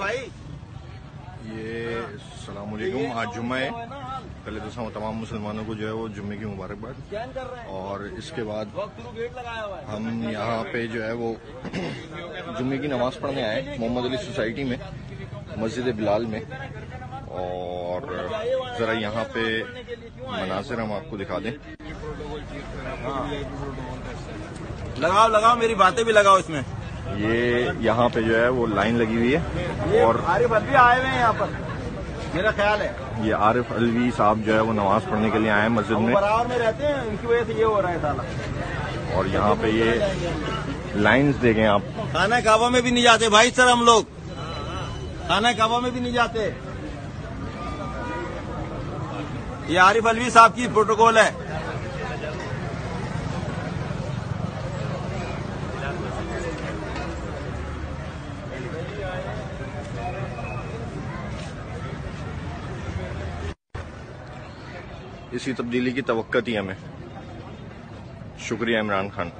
भाई ये अस्सलाम वालेकुम। आज जुम्मा है। पहले तो तमाम मुसलमानों को जो है वो जुम्मे की मुबारकबाद। और इसके बाद हम यहाँ पे जो है वो जुम्मे की नमाज पढ़ने आए मोहम्मद अली सोसाइटी में, मस्जिद बिलाल में। और जरा यहाँ पे मनासिर हम आपको दिखा दें। लगाओ मेरी बातें भी लगाओ इसमें। ये यहाँ पे जो है वो लाइन लगी हुई है और आरिफ अलवी आए हुए हैं यहाँ पर, मेरा ख्याल है। ये आरिफ अलवी साहब जो है वो नमाज पढ़ने के लिए आए हैं मस्जिद में। बराबर में रहते हैं, इनकी वजह से ये हो रहा है साला। और यहाँ पे ये लाइंस देखें आप। खाना काबा में भी नहीं जाते भाई सर, हम लोग खाना काबा में भी नहीं जाते। ये आरिफ अलवी साहब की प्रोटोकॉल है। इसी तब्दीली की तवक्को थी हमें। शुक्रिया इमरान खान।